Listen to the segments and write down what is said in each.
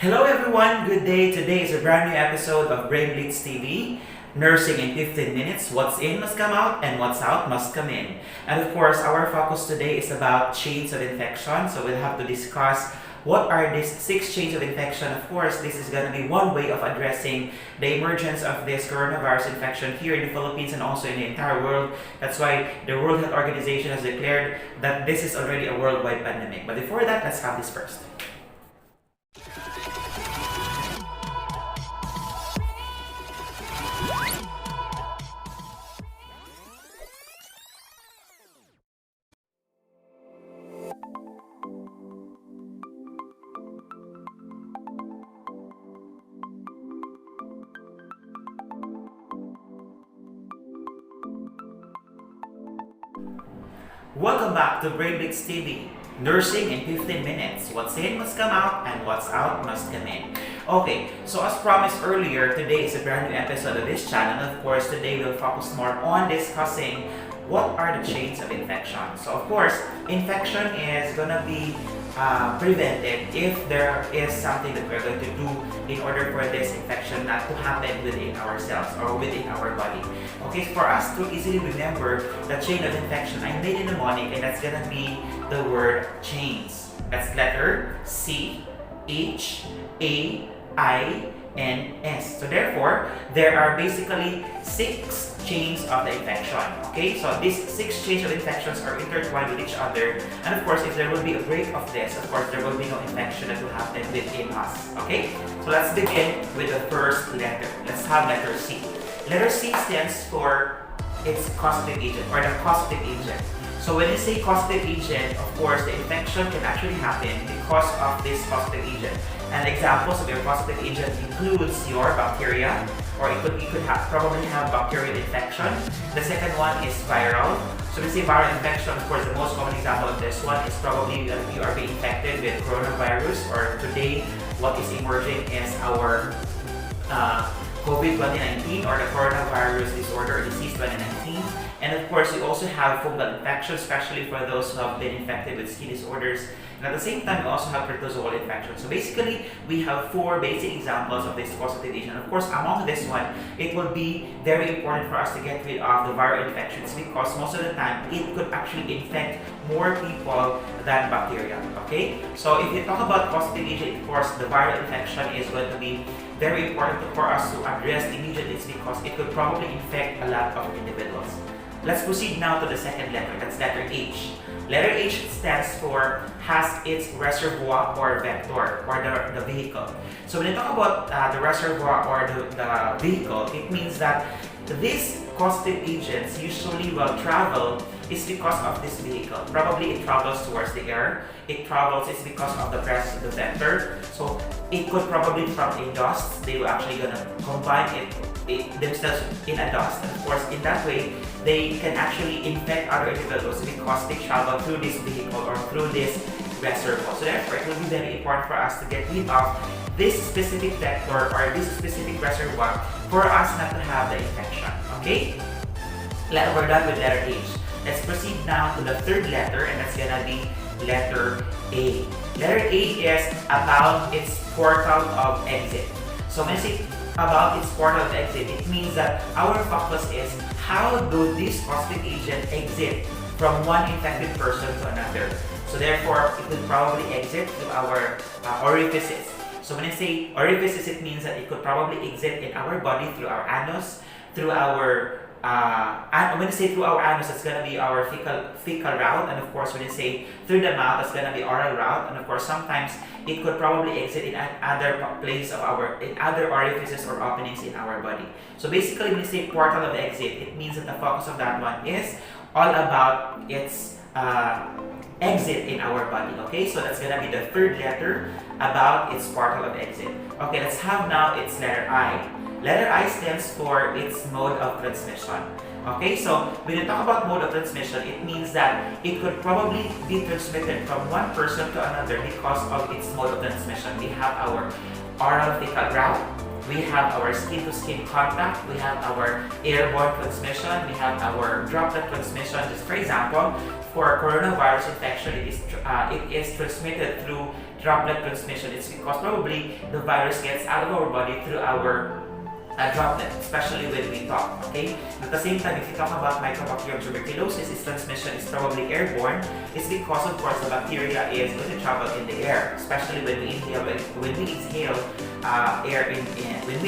Hello everyone, good day. Today is a brand new episode of Brain Blitz TV. Nursing in 15 minutes, what's in must come out and what's out must come in. And of course, our focus today is about chains of infection. So we'll have to discuss what are these 6 chains of infection. Of course, this is going to be one way of addressing the emergence of this coronavirus infection here in the Philippines and also in the entire world. That's why the World Health Organization has declared that this is already a worldwide pandemic. But before that, let's have this first. Welcome back to Brain Blitz TV. Nursing in 15 minutes. What's in must come out and what's out must come in. Okay, so as promised earlier, today is a brand new episode of this channel. Of course, today we'll focus more on discussing what are the chains of infection. So of course, infection is gonna be prevented if there is something that we're going to do in order for this infection not to happen within ourselves or within our body. Okay, so for us to easily remember the chain of infection, I made a mnemonic, and that's gonna be the word chains. That's letter C, H, A, I, and S. So therefore, there are basically 6 chains of the infection. Okay, so these 6 chains of infections are intertwined with each other, and of course, if there will be a break of this, of course, there will be no infection that will happen within us. Okay, so let's begin with the first letter. Let's have letter C. Letter C stands for its causative agent or the causative agent. So when you say causative agent, of course, the infection can actually happen because of this causative agent. And examples of your causative agent includes your bacteria, or you could probably have bacterial infection. The second one is viral. So when you say viral infection, of course, the most common example of this one is probably you are being infected with coronavirus, or today what is emerging is our COVID-2019 or the coronavirus disorder or disease 2019. And of course, you also have fungal infection, especially for those who have been infected with skin disorders. And at the same time, you also have protozoal infection. So basically, we have 4 basic examples of this causative agent. Of course, among this one, it will be very important for us to get rid of the viral infections because most of the time, it could actually infect more people than bacteria. Okay? So if you talk about causative agent, of course, the viral infection is going to be very important for us to address immediately because it could probably infect a lot of individuals. Let's proceed now to the second letter. That's letter H. Letter H stands for has its reservoir or vector or the vehicle. So when you talk about the reservoir or the vehicle, it means that these causative agents usually will travel is because of this vehicle. Probably it travels towards the air. It's because of the presence of the vector. So it could probably from a dust. They were actually gonna combine it themselves in a dust. And of course, in that way, they can actually infect other individuals because they travel through this vehicle or through this reservoir. So therefore, it will be very important for us to get rid of this specific vector or this specific reservoir for us not to have the infection. Okay? We're done with letter H. Let's proceed now to the third letter, and that's gonna be letter A. Letter A is about its portal of exit. So when I say about its portal of exit, it means that our focus is how do these causative agents exit from one infected person to another. So therefore, it will probably exit through our orifices. So when I say orifices, it means that it could probably exit in our body through our anus, through our when I say through our anus, it's gonna be our fecal route, and of course, when I say through the mouth, it's gonna be oral route, and of course, sometimes it could probably exit in other place of in other orifices or openings in our body. So basically, when you say portal of exit, it means that the focus of that one is all about its exit in our body. Okay, so that's gonna be the third letter about its portal of exit. Okay, let's have now its letter I. Letter I stands for its mode of transmission. Okay, so when you talk about mode of transmission, it means that it could probably be transmitted from one person to another because of its mode of transmission. We have our oral fecal route, we have our skin-to-skin contact, we have our airborne transmission, we have our droplet transmission. Just for example, for coronavirus infection, it is transmitted through droplet transmission. It's because probably the virus gets out of our body through our droplet, especially when we talk, okay? At the same time, if you talk about Mycobacterium tuberculosis, its transmission is probably airborne. It's because, of course, the bacteria is going to travel in the air, especially when we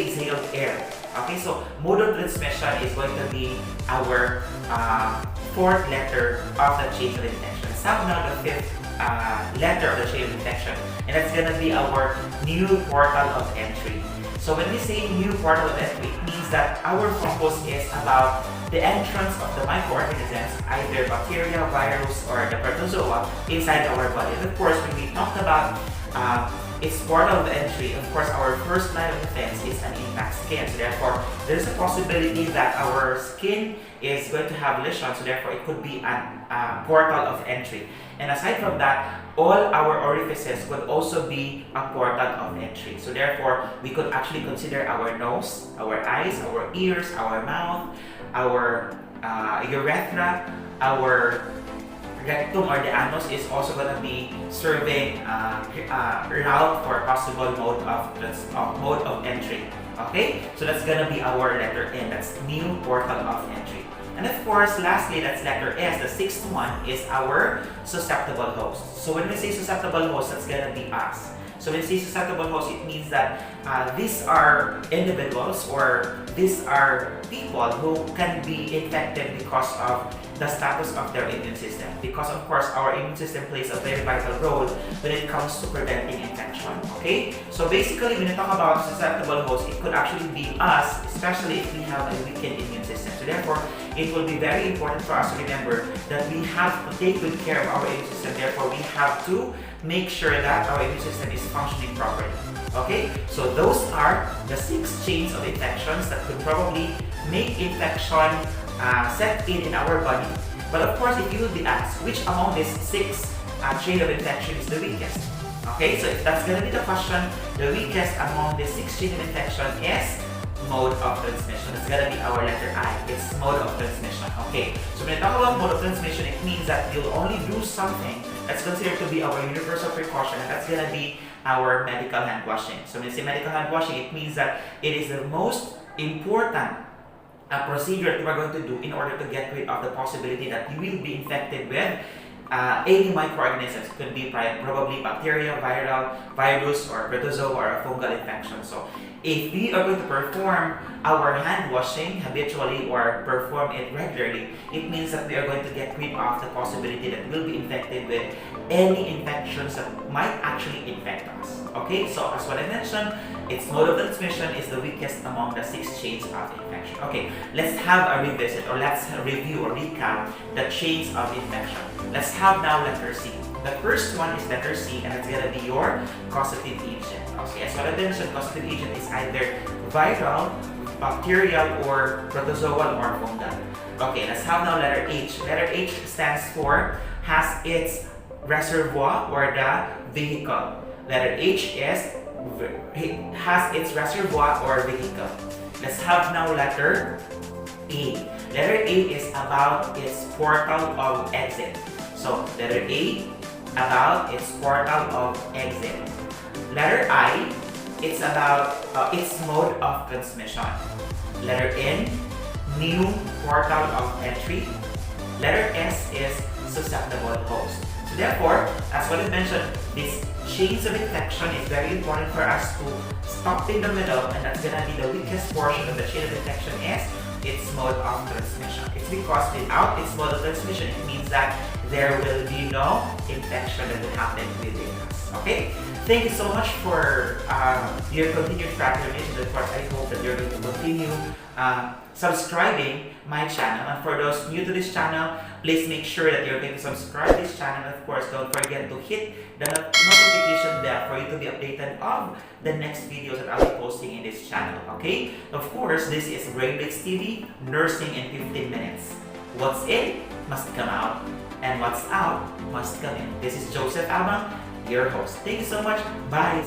exhale air. Okay, so mode of transmission is going to be our fourth letter of the chain of infection. Some now the fifth letter of the chain of infection, and that's going to be our new portal of entry. So when we say new portal of entry, it means that our focus is about the entrance of the microorganisms, either bacteria, virus, or the protozoa inside our body. And of course, when we talked about its portal of entry, of course, our first line of defense is an intact skin. So therefore, there's a possibility that our skin is going to have lesions, so therefore it could be a portal of entry. And aside from that, all our orifices could also be a portal of entry. So therefore, we could actually consider our nose, our eyes, our ears, our mouth, our urethra, our rectum or the anus is also going to be serving route for possible mode of entry. Okay, so that's going to be our letter N. That's new portal of entry. And of course, lastly, that's letter S. The sixth one is our susceptible host. So when we say susceptible host, that's going to be us. So when we say susceptible host, it means that these are individuals or these are people who can be infected because of the status of their immune system. Because of course, our immune system plays a very vital role when it comes to preventing infection. Okay? So basically, when you talk about susceptible host, it could actually be us, especially if we have a weakened immune system. So therefore, it will be very important for us to remember that we have to take good care of our immune system. Therefore, we have to make sure that our immune system is functioning properly. Okay? So those are the 6 chains of infections that could probably make infection set in our body. But of course, if you will be asked, which among these 6 chain of infection is the weakest? Okay, so if that's going to be the question, the weakest among the 6 chain of infection is mode of transmission. It's going to be our letter I. It's mode of transmission. Okay, so when I talk about mode of transmission, it means that you'll only do something that's considered to be our universal precaution, and that's going to be our medical hand washing. So when I say medical hand washing, it means that it is the most important procedure that we're going to do in order to get rid of the possibility that you will be infected with any microorganisms. It could be probably bacteria, virus, or protozoa, or a fungal infection. So if we are going to perform our hand washing habitually or perform it regularly, it means that we are going to get rid of the possibility that we'll be infected with any infections that might actually infect us. Okay, so as what I mentioned, its mode of transmission is the weakest among the 6 chains of infection. Okay, let's have a revisit, or let's review or recap the chains of infection. Let's have now letter C. The first one is letter C, and it's going to be your causative agent. Okay, as what I mentioned, causative agent is either viral, bacterial, or protozoal, or fungal. Okay, let's have now letter H. Letter H stands for has its reservoir or the vehicle. Letter H has its reservoir or vehicle. Let's have now letter A. Letter A is about its portal of exit. So letter A, about its portal of exit. Letter I, it's about its mode of transmission. Letter N, new portal of entry. Letter S is susceptible host. So therefore, as what I mentioned, this chains of infection is very important for us to stop in the middle, and that's going to be the weakest portion of the chain of infection is its mode of transmission. It's because without its mode of transmission, it means that there will be no infection that will happen within us. Okay? Thank you so much for your continued patronage. Of course, I hope that you're going to continue subscribing my channel. And for those new to this channel, please make sure that you're going to subscribe this channel. And of course, don't forget to hit the notification bell for you to be updated of the next videos that I'll be posting in this channel. Okay? Of course, this is Brainblitz TV, nursing in 15 minutes. What's in must come out, and what's out must come in. This is Joseph Abang, your host. Thank you so much. Bye.